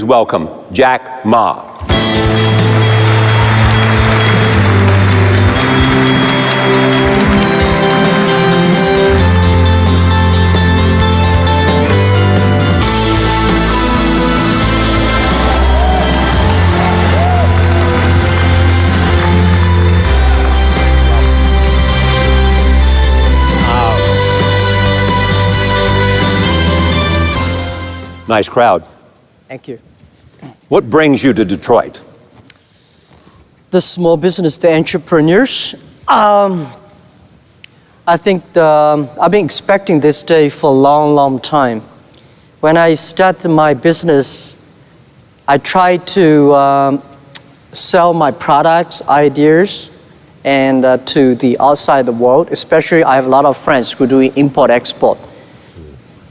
Welcome, Jack Ma. Nice crowd. Thank you. What brings you to Detroit? The small business, the entrepreneurs. I think I've been expecting this day for a long, long time. When I started my business, I tried to sell my products, ideas, and to the outside the world. Especially, I have a lot of friends who do import-export.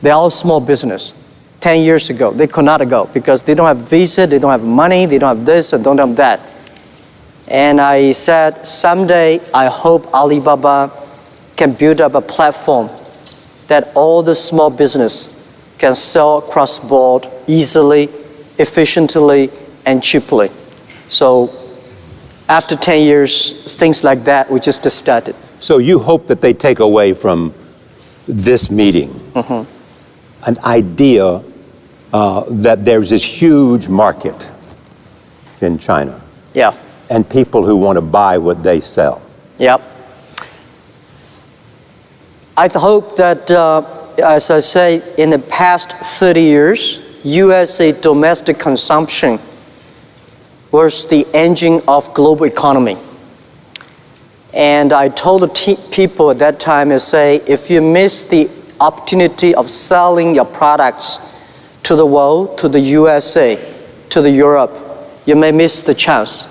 They're all small business. 10 years ago, they could not go because they don't have visa, they don't have money, they don't have this and don't have that. And I said, someday I hope Alibaba can build up a platform that all the small business can sell across board easily, efficiently, and cheaply. So after 10 years, things like that, we just started. So you hope that they take away from this meeting an idea that there's this huge market in China. Yeah. And people who want to buy what they sell. Yep. I hope that, as I say, in the past 30 years, USA domestic consumption was the engine of global economy. And I told the people at that time, I say, if you miss the opportunity of selling your products to the world, to the USA, to the Europe, you may miss the chance.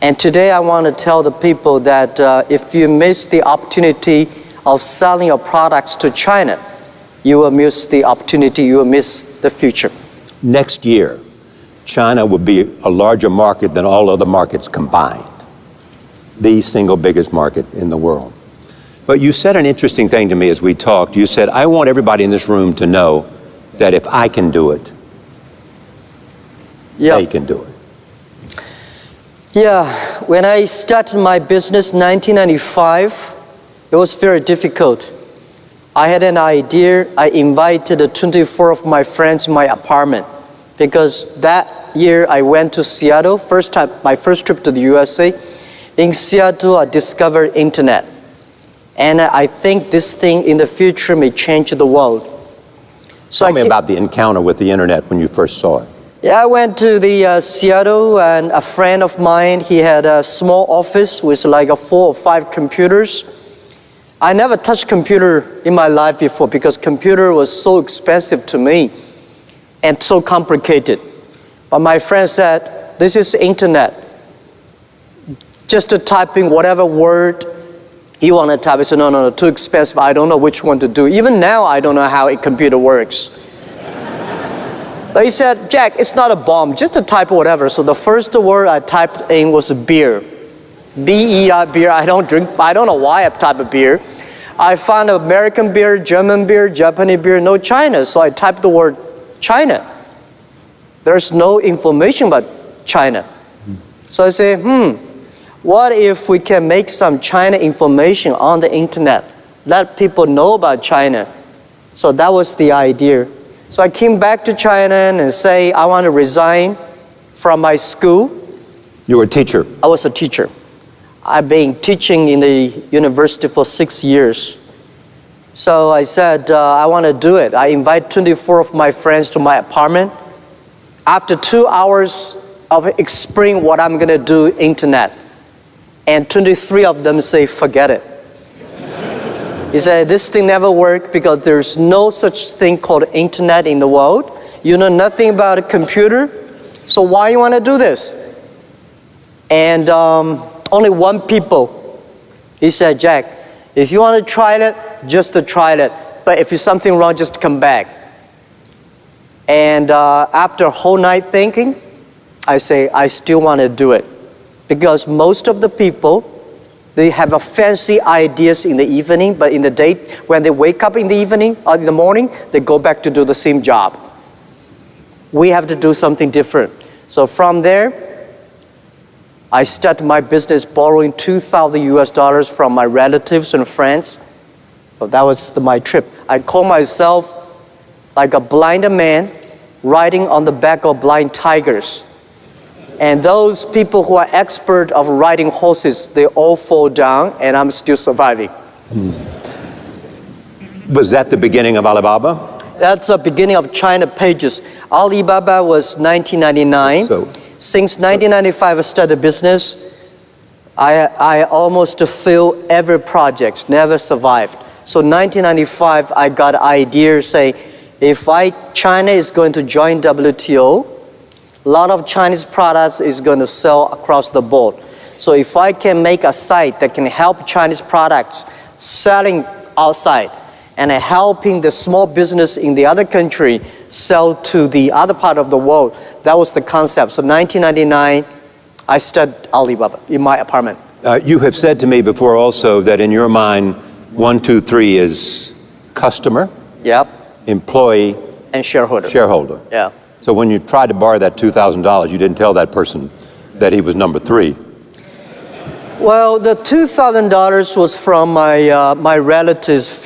And today I want to tell the people that if you miss the opportunity of selling your products to China, you will miss the opportunity, you will miss the future. Next year, China will be a larger market than all other markets combined. The single biggest market in the world. But you said an interesting thing to me as we talked. You said, I want everybody in this room to know that if I can do it, they can do it. Yeah, when I started my business in 1995, it was very difficult. I had an idea. I invited 24 of my friends in my apartment because that year I went to Seattle, my first trip to the USA. In Seattle, I discovered internet. And I think this thing in the future may change the world. So Tell me about the encounter with the internet when you first saw it. Yeah, I went to the Seattle, and a friend of mine, he had a small office with like 4 or 5 computers. I never touched computer in my life before because computer was so expensive to me and so complicated. But my friend said, this is internet. Just to type in whatever word you want to type. I said, no, too expensive. I don't know which one to do. Even now, I don't know how a computer works. So he said, Jack, it's not a bomb, just to type whatever. So the first word I typed in was beer. B-E-R, beer. I don't drink, I don't know why I typed beer. I found American beer, German beer, Japanese beer, no China. So I typed the word China. There's no information about China. So I say, what if we can make some China information on the internet? Let people know about China. So that was the idea. So I came back to China and say, I want to resign from my school. You were a teacher? I was a teacher. I've been teaching in the university for 6 years. So I said, I want to do it. I invite 24 of my friends to my apartment. After 2 hours of explaining what I'm going to do, internet, and 23 of them say, forget it. He said, this thing never worked because there's no such thing called internet in the world. You know nothing about a computer, so why you want to do this? And only one people, he said, Jack, if you want to try it, just to try it. But if there's something wrong, just come back. And after a whole night thinking, I say, I still want to do it. Because most of the people, they have a fancy ideas in the evening, but in the day, when they wake up in the evening or in the morning, they go back to do the same job. we have to do something different. So from there, I started my business borrowing $2,000 from my relatives and friends. So that was my trip. I call myself like a blind man riding on the back of blind tigers. And those people who are expert of riding horses, they all fall down, and I'm still surviving. Was that the beginning of Alibaba? That's the beginning of China Pages. Alibaba was 1999. So, Since 1995, I started business. I almost failed every project, never survived. So 1995, I got an idea, say, if China is going to join WTO, a lot of Chinese products is going to sell across the board. So if I can make a site that can help Chinese products selling outside and helping the small business in the other country sell to the other part of the world, that was the concept. So 1999, I started Alibaba in my apartment. You have said to me before also that in your mind, 1, 2, 3 is customer, Yep, employee, and shareholder. shareholder. Yeah. So when you tried to borrow that $2,000, you didn't tell that person that he was number 3. Well, the $2,000 was from my relatives,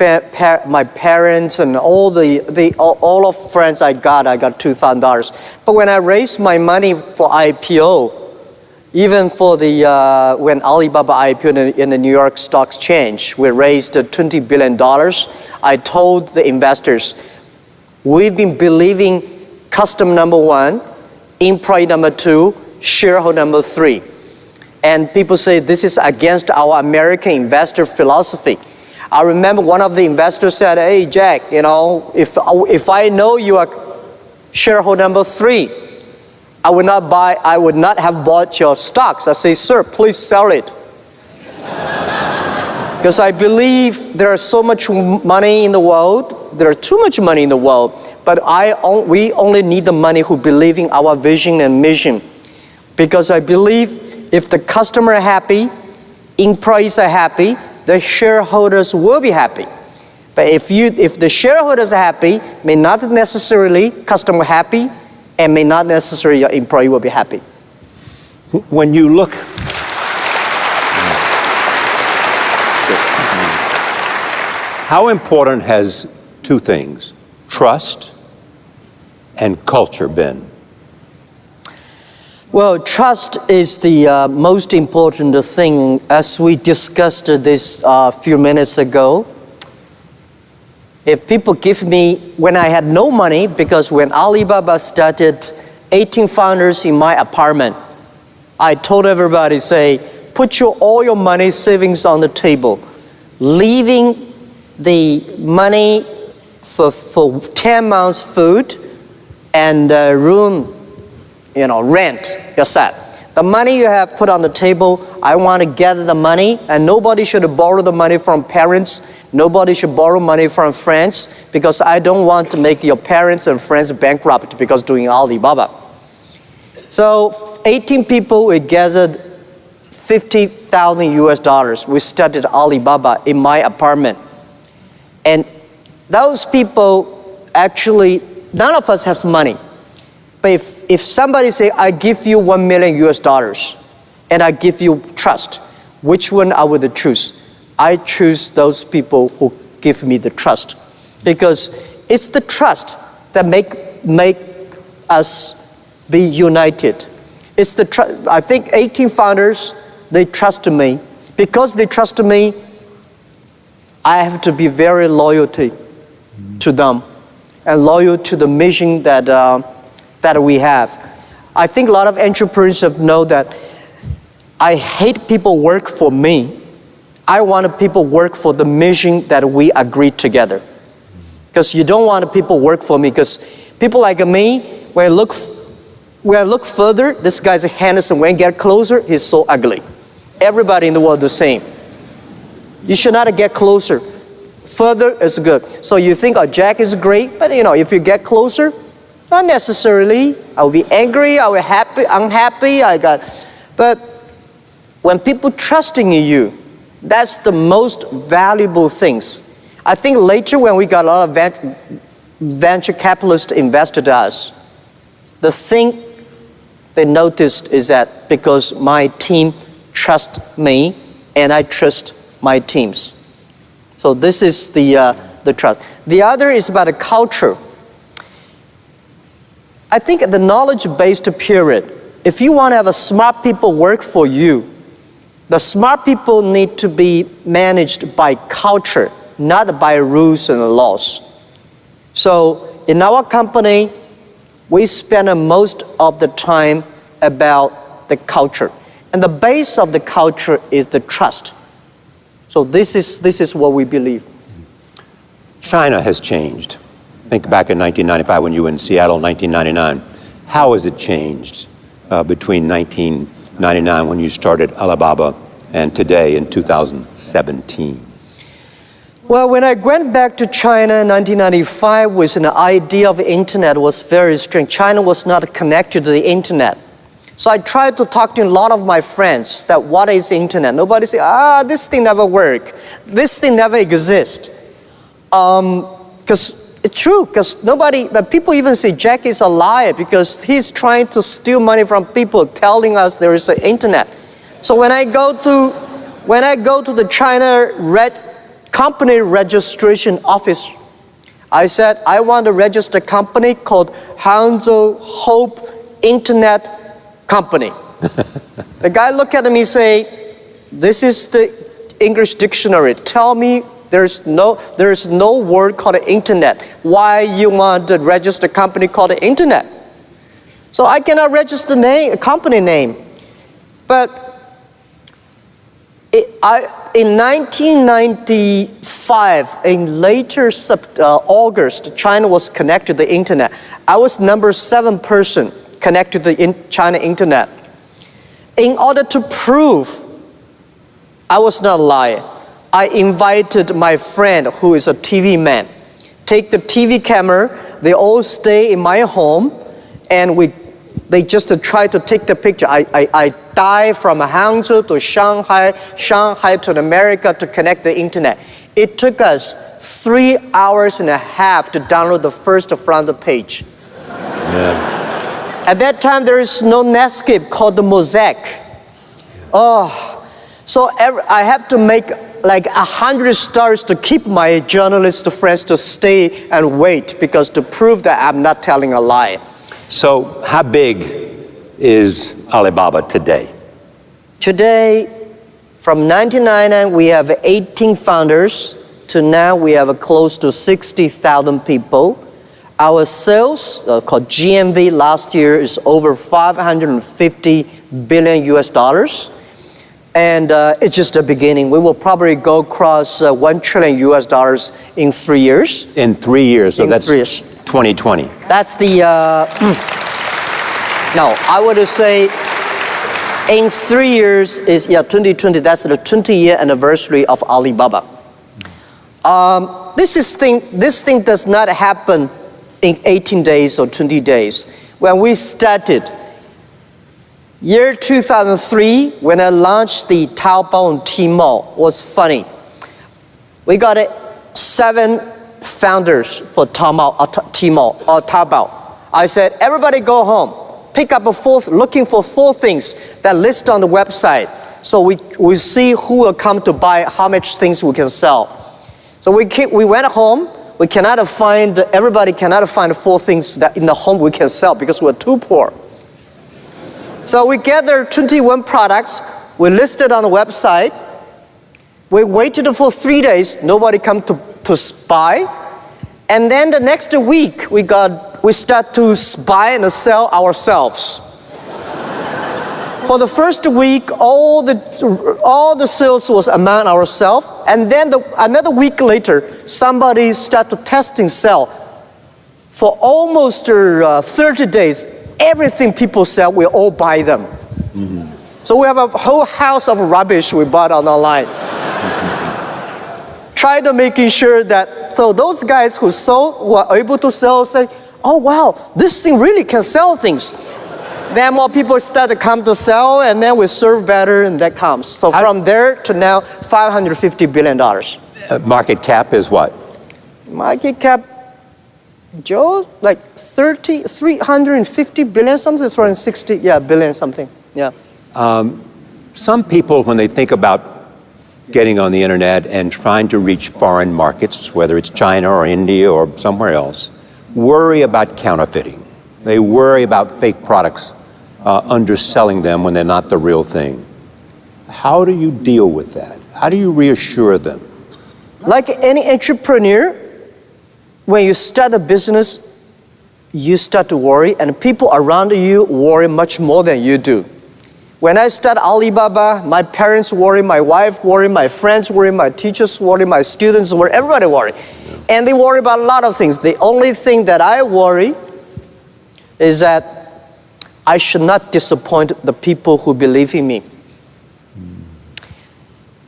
my parents, and all of friends I got $2,000. But when I raised my money for IPO, even for the when Alibaba IPO in the New York Stock Exchange, we raised $20 billion. I told the investors, we've been believing customer number 1, employee number 2, shareholder number 3. And people say this is against our American investor philosophy. I remember one of the investors said, hey, Jack, you know, if I know you are shareholder number 3, I would not have bought your stocks. I say, sir, please sell it. Because I believe there is so much money in the world, there is too much money in the world, but we only need the money who believe in our vision and mission. Because I believe if the customer are happy, employees are happy, the shareholders will be happy. But if the shareholders are happy, may not necessarily customer happy, and may not necessarily your employee will be happy. When you look, how important has 2 things, trust and culture, been? Well, trust is the most important thing, as we discussed this a few minutes ago. If people give me, when I had no money, because when Alibaba started, 18 founders in my apartment, I told everybody, say, put all your money savings on the table, leaving the money for 10 months food and room, rent yourself. The money you have put on the table, I want to gather the money, and nobody should borrow the money from parents. Nobody should borrow money from friends, because I don't want to make your parents and friends bankrupt because doing Alibaba. So 18 people, we gathered $50,000 US. We started Alibaba in my apartment. And those people, actually, none of us have money. But if somebody say, I give you $1 million US and I give you trust, which one I would choose? I choose those people who give me the trust, because it's the trust that make us be united. It's the I think 18 founders, they trust me. Because they trust me, I have to be very loyal to them and loyal to the mission that we have. I think a lot of entrepreneurs know that I hate people work for me. I want people work for the mission that we agreed together. Because you don't want people work for me, because people like me, when I look further, this guy's handsome. When I get closer, he's so ugly. Everybody in the world is the same. You should not get closer. Further is good. So you think, oh, Jack is great, but if you get closer, not necessarily. I'll be angry, I'll be happy, unhappy. But when people trusting in you, that's the most valuable things. I think later when we got a lot of venture capitalists invested in us, The thing they noticed is that because my team trusts me and I trust my teams. So this is the trust. The other is about the culture. I think the knowledge-based period, if you want to have a smart people work for you, the smart people need to be managed by culture, not by rules and laws. So in our company, we spend most of the time about the culture. And the base of the culture is the trust. So this is what we believe. China has changed. Think back in 1995 when you were in Seattle, 1999. How has it changed between 1999 when you started Alibaba and today in 2017? Well, when I went back to China in 1995 with an idea of internet was very strange. China was not connected to the internet. So I tried to talk to a lot of my friends that what is internet? Nobody said, this thing never work. This thing never exist. Because it's true, because but people even say Jack is a liar because he's trying to steal money from people telling us there is an internet. So when I go to the China company registration office, I said, I want to register a company called Hangzhou Hope Internet Company. The guy looked at me and say, this is the English dictionary. Tell me there is no word called internet. Why you want to register a company called internet? So I cannot register a company name. But in 1995, in later August, China was connected to the internet. I was number 7 person connected to the China internet. In order to prove I was not lying, I invited my friend who is a TV man. Take the TV camera, they all stay in my home, and they just try to take the picture. I dive from Hangzhou to Shanghai to America to connect the internet. It took us 3 hours and a half to download the first front page. Yeah. At that time, there is no Netscape called the Mosaic. So I have to make like 100 stars to keep my journalist friends to stay and wait because to prove that I'm not telling a lie. So how big is Alibaba today? Today, from 1999, we have 18 founders to now we have close to 60,000 people. Our sales, called GMV, last year is over 550 billion US dollars. And it's just the beginning. We will probably go across 1 trillion US dollars in 3 years. In 3 years, so that's 3 years. 2020. That's the, no, I would say in 3 years is, 2020, that's the 20-year anniversary of Alibaba. This thing does not happen in 18 days or 20 days. When we started, year 2003, when I launched the Taobao and Tmall, was funny. We got 7 founders for Tmall or Taobao. I said, everybody go home, pick up looking for 4 things that list on the website. So we see who will come to buy, how much things we can sell. So we went home. Everybody cannot find 4 things that in the home we can sell because we're too poor. So we gathered 21 products, we listed on the website, we waited for 3 days, nobody come to buy, and then the next week we start to buy and sell ourselves. For the first week, all the sales was among ourselves, and then another week later, somebody started testing sell. For almost 30 days, everything people sell, we all buy them. Mm-hmm. So we have a whole house of rubbish we bought online. Try to making sure that, so those guys who are able to sell say, oh wow, this thing really can sell things. Then more people start to come to sell, and then we serve better, and that comes. So from there to now, $550 billion. Market cap is what? Market cap, Joe, like 350 billion something, 360, billion something, yeah. Some people, when they think about getting on the internet and trying to reach foreign markets, whether it's China or India or somewhere else, worry about counterfeiting. They worry about fake products, underselling them when they're not the real thing. How do you deal with that? How do you reassure them? Like any entrepreneur, when you start a business, you start to worry, and people around you worry much more than you do. When I started Alibaba, my parents worry, my wife worry, my friends worry, my teachers worry, my students worry, everybody worry. And they worry about a lot of things. The only thing that I worry is that I should not disappoint the people who believe in me.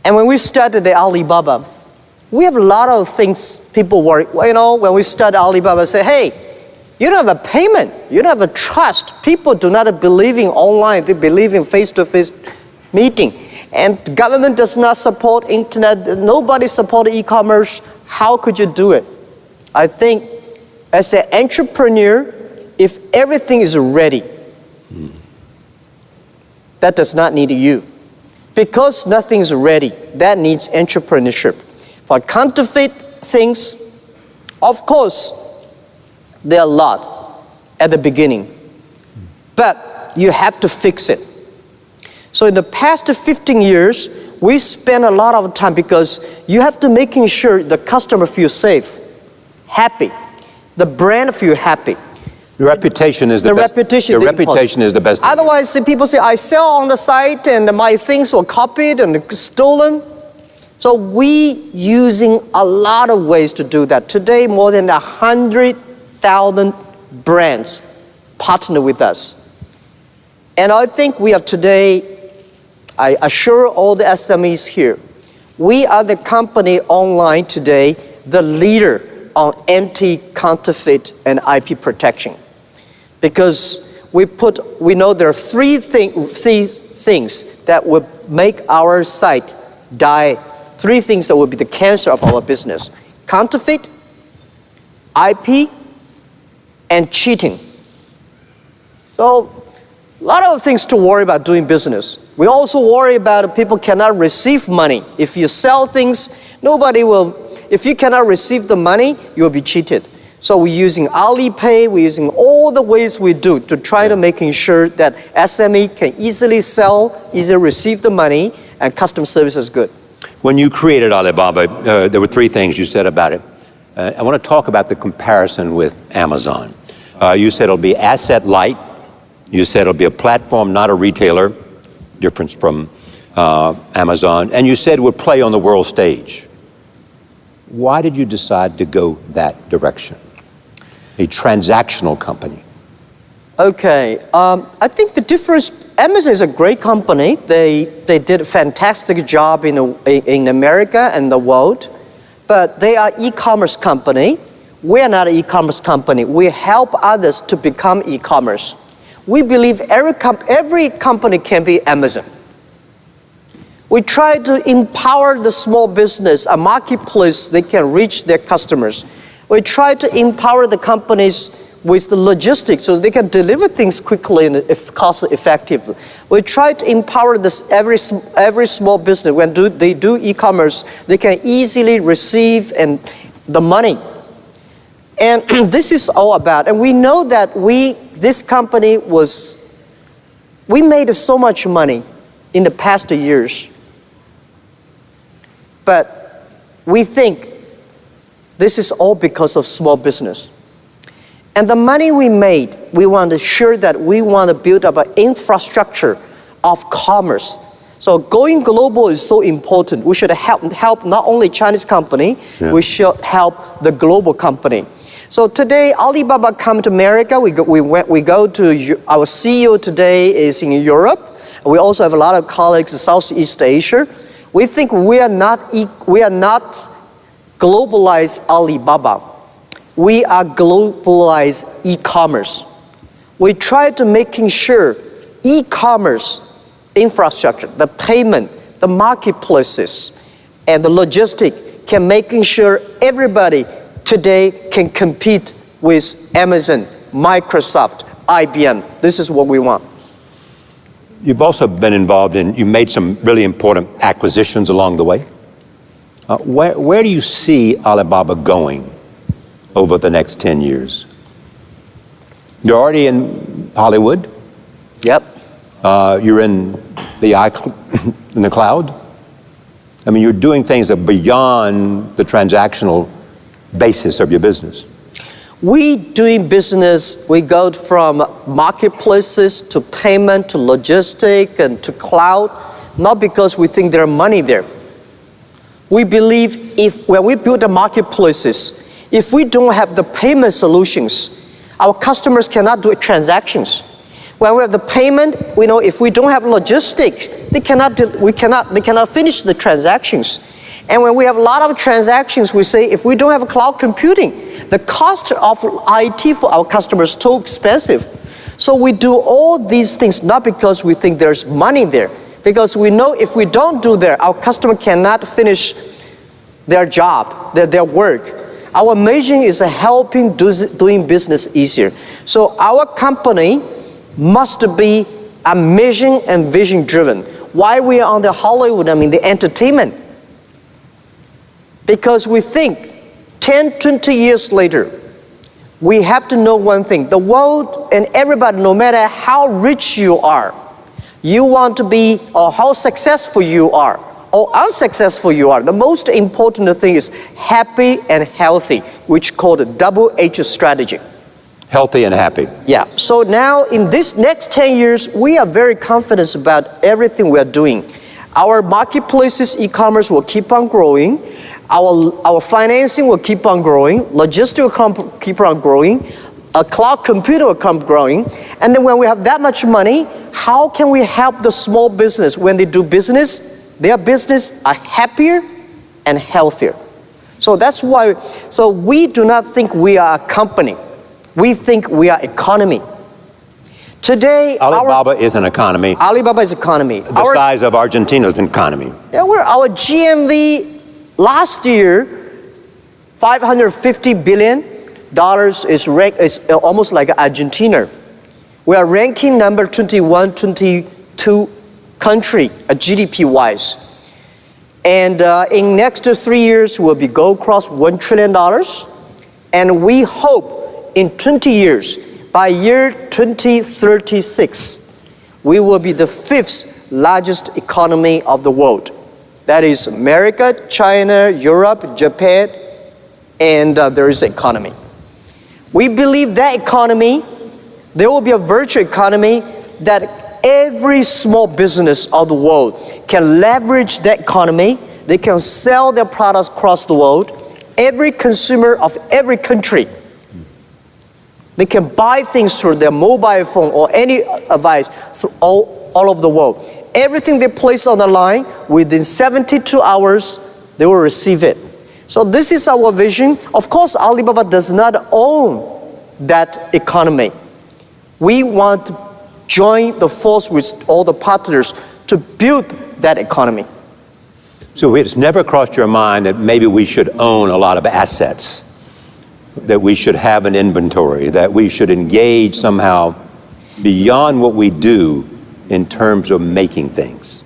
And when we started the Alibaba, we have a lot of things people worry. Well, you know, when we started Alibaba, say, hey, you don't have a payment. You don't have a trust. People do not believe in online. They believe in face-to-face meeting. And the government does not support internet. Nobody supports e-commerce. How could you do it? I think as an entrepreneur, if everything is ready, that does not need you. Because nothing is ready, that needs entrepreneurship. For counterfeit things, of course, there are a lot at the beginning, but you have to fix it. So in the past 15 years, we spent a lot of time because you have to making sure the customer feels safe, happy, the brand feels happy. Your reputation is the best. Your reputation is the best. Otherwise, people say, I sell on the site and my things were copied and stolen. So we using a lot of ways to do that. Today, more than 100,000 brands partner with us. And I think we are today, I assure all the SMEs here, we are the company online today, the leader on anti-counterfeit and IP protection. Because we know there are three things that would make our site die. Three things that would be the cancer of our business: counterfeit, IP, and cheating. So, a lot of things to worry about doing business. We also worry about people cannot receive money. If you sell things, nobody will. If you cannot receive the money, you'll be cheated. So we're using Alipay, we're using all the ways we do to try to making sure that SME can easily sell, easily receive the money, and customer service is good. When you created Alibaba, there were three things you said about it. I want to talk about the comparison with Amazon. You said it'll be asset light. You said it'll be a platform, not a retailer, difference from Amazon. And you said it would play on the world stage. Why did you decide to go that direction? A transactional company. Okay, I think the difference, Amazon is a great company. They did a fantastic job in America and the world, but they are e-commerce company. We're not an e-commerce company. We help others to become e-commerce. We believe every company can be Amazon. We try to empower the small business, a marketplace, they can reach their customers. We try to empower the companies with the logistics so they can deliver things quickly and cost effectively. We try to empower every small business. When they do e-commerce, they can easily receive the money. And this is all about, and we know that this company we made so much money in the past years. But we think this is all because of small business. And the money we made, we want to ensure that we want to build up an infrastructure of commerce. So going global is so important. We should help not only Chinese company, we should help the global company. So today, Alibaba come to America. We go to, our CEO today is in Europe. We also have a lot of colleagues in Southeast Asia. We think we are not globalized Alibaba. We are globalized e-commerce. We try to making sure e-commerce infrastructure, the payment, the marketplaces, and the logistic can making sure everybody today can compete with Amazon, Microsoft, IBM. This is what we want. You've also been involved you made some really important acquisitions along the way. Where do you see Alibaba going over the next 10 years? You're already in Hollywood. Yep. You're in the cloud. I mean, you're doing things that are beyond the transactional basis of your business. We doing business, we go from marketplaces to payment to logistic and to cloud, not because we think there's money there. We believe when we build the marketplaces, if we don't have the payment solutions, our customers cannot do transactions. When we have the payment, we know if we don't have logistic, they cannot finish the transactions. And when we have a lot of transactions, we say if we don't have cloud computing, the cost of IT for our customers is too expensive. So we do all these things not because we think there's money there, because we know if we don't do that, our customer cannot finish their job, their work. Our mission is helping doing business easier. So our company must be a mission and vision driven. Why we are on the Hollywood, the entertainment? Because we think 10, 20 years later, we have to know one thing. The world and everybody, no matter how rich you are, you want to be, or how successful you are, or unsuccessful you are, the most important thing is happy and healthy, which called a double H strategy. Healthy and happy. Yeah, so now in this next 10 years, we are very confident about everything we are doing. Our marketplaces, e-commerce will keep on growing. Our financing will keep on growing. Logistics will keep on growing. A cloud computer will keep growing. And then when we have that much money, how can we help the small business when they do business? Their business are happier and healthier. So that's why, so we do not think we are a company. We think we are economy. Today, Alibaba is an economy. Alibaba is economy. The size of Argentina's economy. Yeah, our GMV last year, $550 billion is almost like Argentina. We are ranking number 21, 22 country, GDP-wise. And in next 3 years, we'll go across $1 trillion. And we hope in 20 years, by year 2036, we will be the 5th largest economy of the world. That is America, China, Europe, Japan, and there is economy. We believe that economy, there will be a virtual economy that every small business of the world can leverage that economy. They can sell their products across the world. Every consumer of every country, they can buy things through their mobile phone or any device through all over the world. Everything they place on the line, within 72 hours, they will receive it. So this is our vision. Of course, Alibaba does not own that economy. We want to join the force with all the partners to build that economy. So it's never crossed your mind that maybe we should own a lot of assets, that we should have an inventory, that we should engage somehow beyond what we do in terms of making things?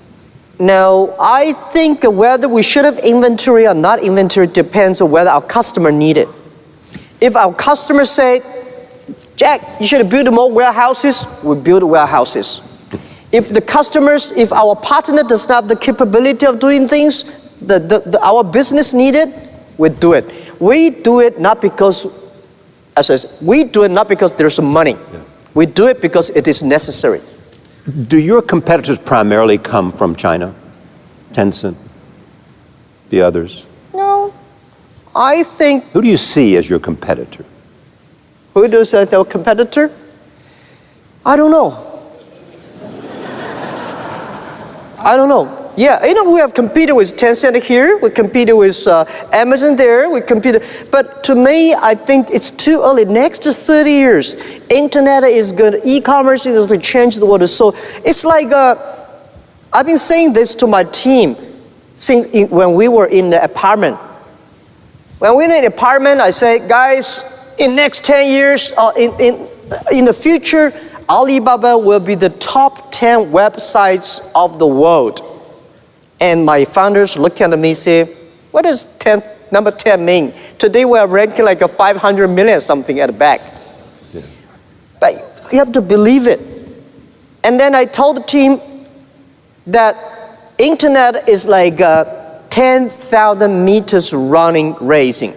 Now, I think whether we should have inventory or not inventory depends on whether our customer need it. If our customers say, Jack, you should build more warehouses, we build warehouses. If our partner does not have the capability of doing things, our business need it, we do it. We do it not because, we do it not because there's money. Yeah. We do it because it is necessary. Do your competitors primarily come from China? Tencent, the others? No, I think... Who do you see as your competitor? Who do you see as our competitor? I don't know. I don't know. Yeah, we have competed with Tencent here, we competed with Amazon there, but to me, I think it's too early. Next 30 years, internet is good, e-commerce is going to change the world. So it's like, I've been saying this to my team since when we were in the apartment. When we were in the apartment, I say, guys, in next 10 years, or in the future, Alibaba will be the top 10 websites of the world. And my founders look at me and say, what does number 10 mean? Today we are ranking like a 500 million something at the back. Yeah. But you have to believe it. And then I told the team that internet is like 10,000 meters running racing.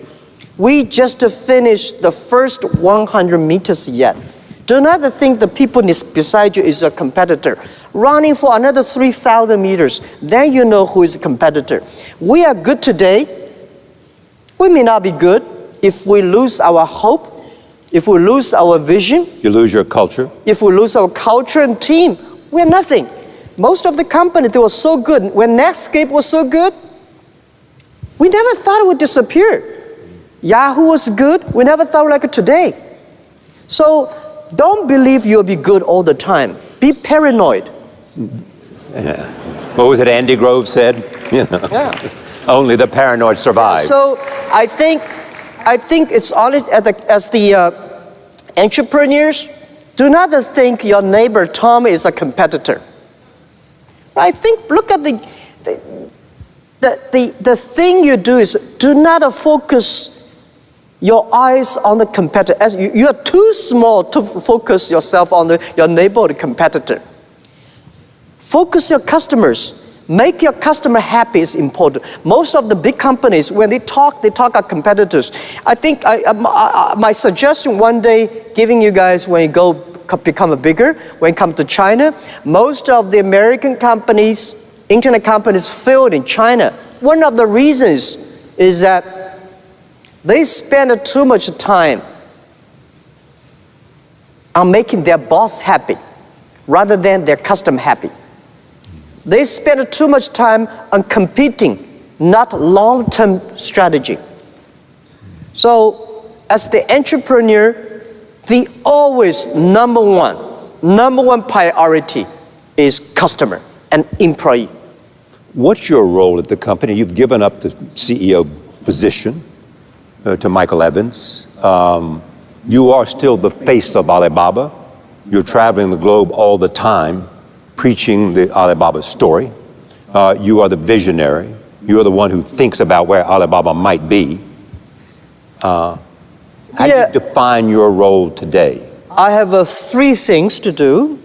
We just finished the first 100 meters yet. Do not think the people beside you is a competitor. Running for another 3,000 meters, then you know who is a competitor. We are good today. We may not be good if we lose our hope, if we lose our vision. You lose your culture. If we lose our culture and team, we're nothing. Most of the companies, they were so good. When Netscape was so good, we never thought it would disappear. Yahoo was good. We never thought like it today. So don't believe you'll be good all the time. Be paranoid. Yeah. What was it Andy Grove said? You know, yeah. Only the paranoid survive. So I think it's honest as the entrepreneurs, do not think your neighbor Tom is a competitor. I think, look at the thing you do is do not focus your eyes on the competitor. As you are too small to focus yourself on your neighbor or the competitor. Focus your customers. Make your customer happy is important. Most of the big companies, when they talk our competitors. I think my suggestion one day, giving you guys when you go become bigger, when it comes to China, most of the American companies, internet companies failed in China. One of the reasons is that they spend too much time on making their boss happy rather than their customer happy. They spend too much time on competing, not long-term strategy. So as the entrepreneur, the always number one priority is customer and employee. What's your role at the company? You've given up the CEO position to Michael Evans. You are still the face of Alibaba. You're traveling the globe all the time, preaching the Alibaba story. You are the visionary. You are the one who thinks about where Alibaba might be. How do you define your role today? I have 3 things to do.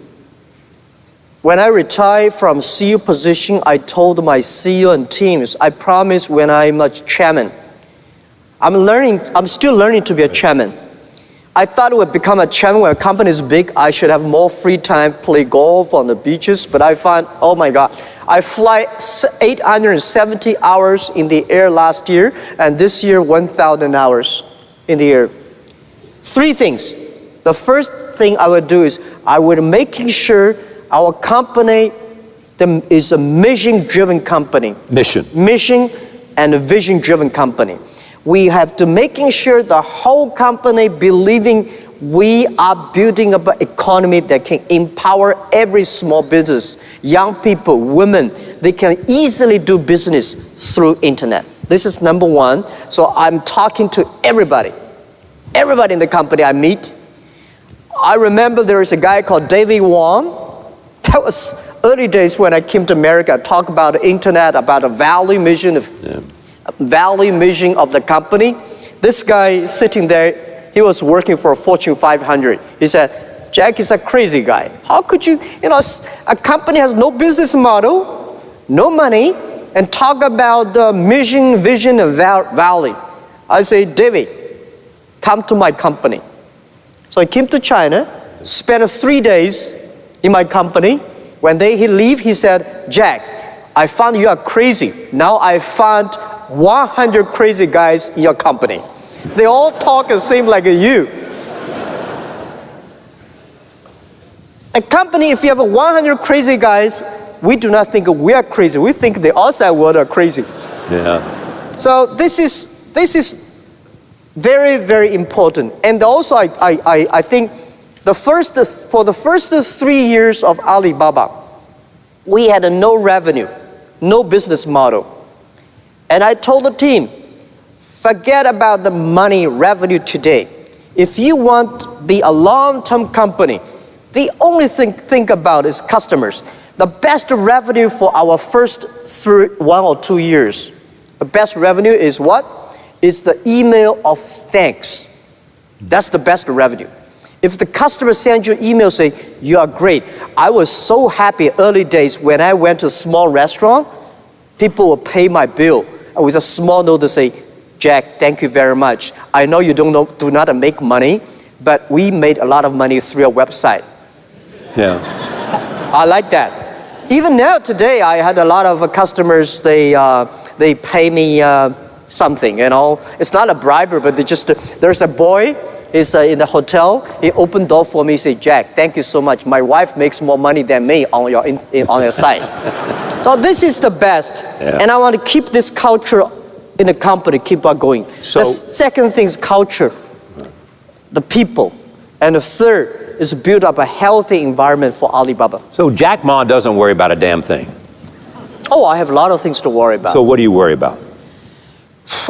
When I retired from CEO position, I told my CEO and teams, I promise when I'm a chairman, I'm still learning to be a chairman. I thought I would become a chairman when a company is big. I should have more free time, play golf on the beaches. But I found, oh my God, I fly 870 hours in the air last year, and this year 1,000 hours in the air. 3 things. The first thing I would do is I would making sure our company is a mission-driven company. Mission and a vision-driven company. We have to making sure the whole company believing we are building up an economy that can empower every small business. Young people, women, they can easily do business through internet. This is number 1. So I'm talking to everybody. Everybody in the company I meet. I remember there is a guy called David Wong. That was early days when I came to America. I talked about the internet, about a value mission of the company. This guy sitting there, he was working for Fortune 500. He said, Jack is a crazy guy. How could you, a company has no business model, no money, and talk about the mission, vision, and value. I say, David, come to my company. So he came to China, spent 3 days in my company. When he leave, he said, Jack, I found you are crazy. Now I found 100 crazy guys in your company. They all talk and seem like you. A company, if you have 100 crazy guys, we do not think we are crazy. We think the outside world are crazy. Yeah. So this is very, very important. And also I think for the first 3 years of Alibaba, we had no revenue, no business model. And I told the team, forget about the money revenue today. If you want to be a long-term company, the only thing think about is customers. The best revenue for our first 1 or 2 years, the best revenue is what? Is the email of thanks. That's the best revenue. If the customer sends you an email saying, you are great. I was so happy early days when I went to a small restaurant, people will pay my bill with a small note to say, Jack, thank you very much. I know you do not make money, but we made a lot of money through your website. Yeah. I like that. Even now today, I had a lot of customers, they pay me something, you know. It's not a bribe, but there's a boy, he's in the hotel, he opened door for me, he said, Jack, thank you so much. My wife makes more money than me on your site. So this is the best. Yeah. And I want to keep this culture in the company, keep on going. So, the second thing is culture, the people. And the third is build up a healthy environment for Alibaba. So Jack Ma doesn't worry about a damn thing. Oh, I have a lot of things to worry about. So what do you worry about?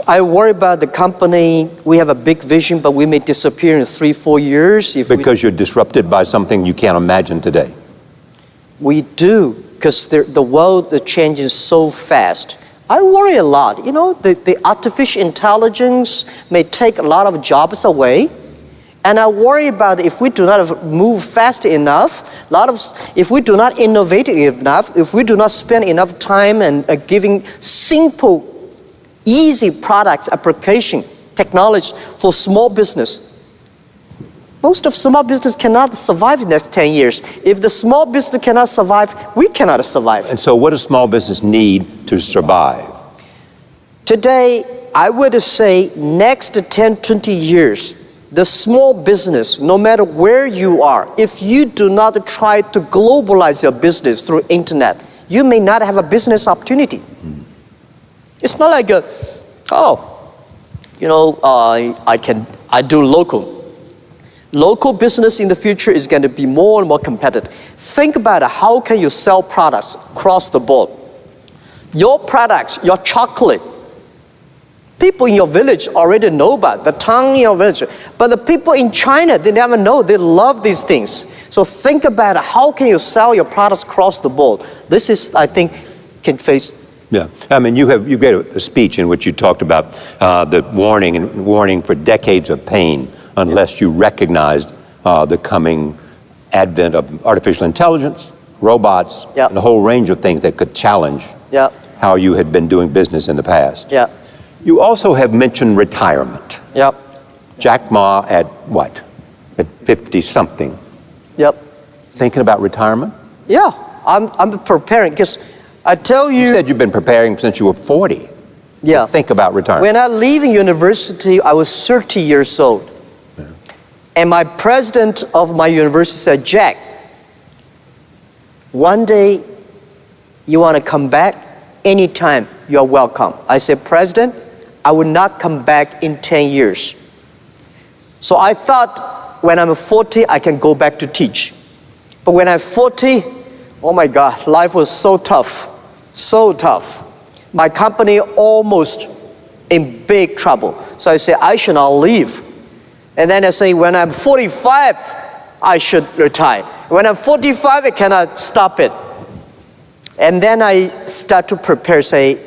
I worry about the company. We have a big vision, but we may disappear in 3-4 years. Because you're disrupted by something you can't imagine today. We do, because the world is changing so fast. I worry a lot. You know, the artificial intelligence may take a lot of jobs away. And I worry about if we do not move fast enough, if we do not innovate enough, if we do not spend enough time and giving simple, easy products, application, technology for small business. Most of small business cannot survive in the next 10 years. If the small business cannot survive, we cannot survive. And so what does small business need to survive? Today, I would say next 10, 20 years, the small business, no matter where you are, if you do not try to globalize your business through internet, you may not have a business opportunity. It's not like I do local. Local business in the future is going to be more and more competitive. Think about it, how can you sell products across the board? Your products, your chocolate, people in your village already know about the town in your village. But the people in China, they never know. They love these things. So think about it, how can you sell your products across the board? This is, I think, can face. Yeah, I mean, you gave a speech in which you talked about the warning for decades of pain unless you recognized the coming advent of artificial intelligence, robots, Yep. and a whole range of things that could challenge Yep. how you had been doing business in the past. Yeah. You also have mentioned retirement. Yep. Jack Ma at what? At 50-something. Yep. Thinking about retirement? Yeah, I'm preparing, because I tell you. You said you've been preparing since you were 40. Yeah. To think about retirement. When I leave university, I was 30 years old. Yeah. And my president of my university said, Jack, one day you want to come back? Anytime, you're welcome. I said, President, I will not come back in 10 years. So I thought when I'm 40, I can go back to teach. But when I'm 40, oh my God, life was so tough, so tough. My company almost in big trouble. So I said, I should not leave. And then I say, when I'm 45, I should retire. When I'm 45, I cannot stop it. And then I start to prepare, say,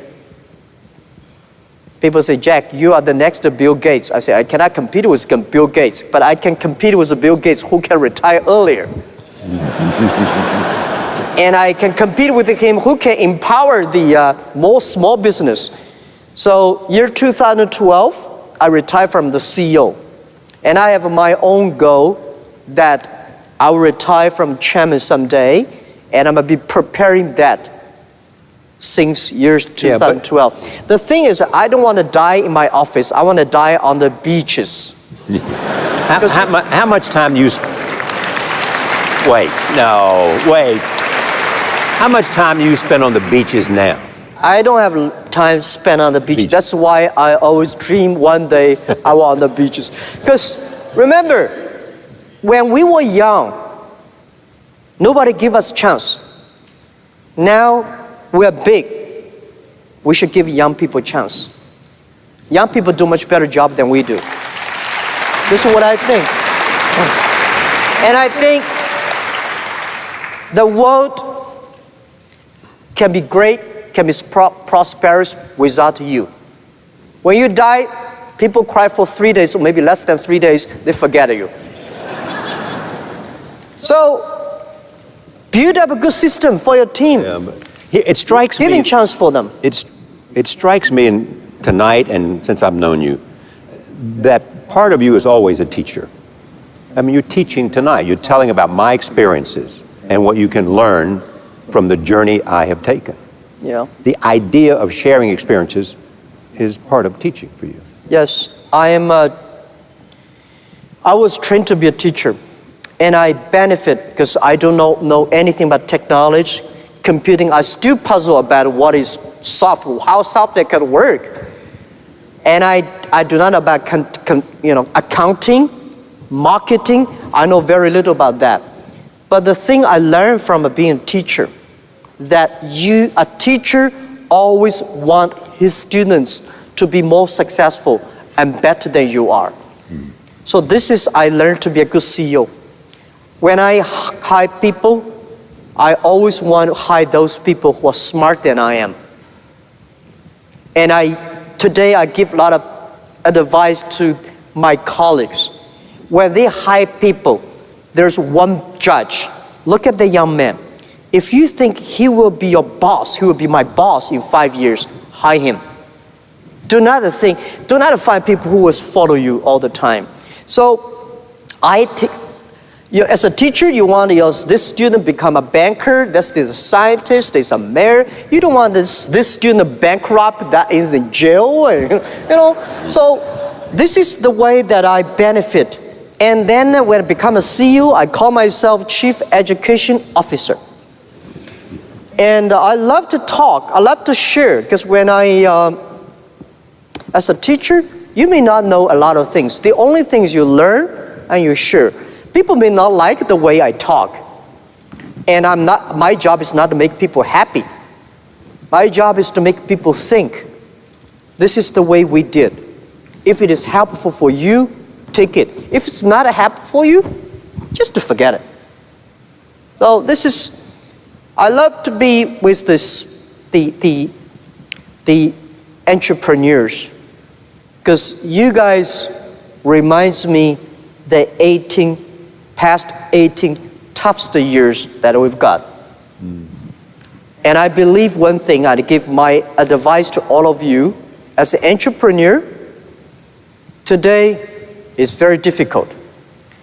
people say, Jack, you are the next Bill Gates. I say, I cannot compete with Bill Gates, but I can compete with Bill Gates who can retire earlier. And I can compete with him who can empower the more small business. So year 2012, I retired from the CEO. And I have my own goal that I will retire from chairman someday, and I'm going to be preparing that since years 2012. The thing is, I don't want to die in my office. I want to die on the beaches. How much time do you wait, how much time do you spend on the beaches now? I don't have time spent on the beach. That's why I always dream one day I was on the beaches. Because remember, when we were young, nobody gave us a chance. Now we're big. We should give young people a chance. Young people do a much better job than we do. This is what I think. And I think the world can be great, can be prosperous without you. When you die, people cry for 3 days, or maybe less than 3 days, they forget you. So, build up a good system for your team. Yeah, but it strikes me. Giving chance for them. It strikes me tonight, and since I've known you, that part of you is always a teacher. I mean, you're teaching tonight. You're telling about my experiences and what you can learn from the journey I have taken. Yeah. The idea of sharing experiences is part of teaching for you. Yes, I was trained to be a teacher, and I benefit because I don't know anything about technology, computing. I still puzzle about what is software, how software can work. And I do not know about accounting, marketing. I know very little about that. But the thing I learned from being a teacher, that a teacher always want his students to be more successful and better than you are. So this is, I learned to be a good CEO. When I hire people, I always want to hire those people who are smarter than I am. And today I give a lot of advice to my colleagues. When they hire people, there's one judge. Look at the young man. If you think he will be your boss, he will be my boss in 5 years, hire him. Do not find people who will follow you all the time. So as a teacher, you want this student become a banker, there's a scientist, there's a mayor. You don't want this student bankrupt, that is in jail, So this is the way that I benefit. And then when I become a CEO, I call myself Chief Education Officer. And I love to talk, I love to share, because when as a teacher, you may not know a lot of things. The only things you learn and you share. People may not like the way I talk. And my job is not to make people happy. My job is to make people think. This is the way we did. If it is helpful for you, take it. If it's not helpful for you, just forget it. So I love to be with the entrepreneurs, because you guys reminds me the past 18 toughest years that we've got. And I believe one thing, I'd give my advice to all of you, as an entrepreneur, today is very difficult,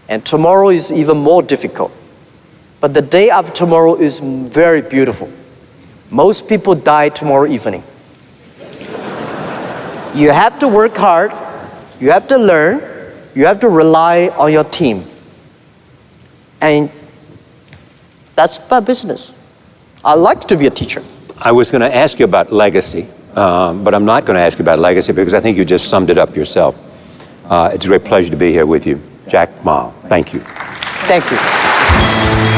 and tomorrow is even more difficult. But the day after tomorrow is very beautiful. Most people die tomorrow evening. You have to work hard, you have to learn, you have to rely on your team. And that's my business. I like to be a teacher. I was going to ask you about legacy, but I'm not going to ask you about legacy because I think you just summed it up yourself. It's a great pleasure to be here with you. Jack Ma, thank you. Thank you.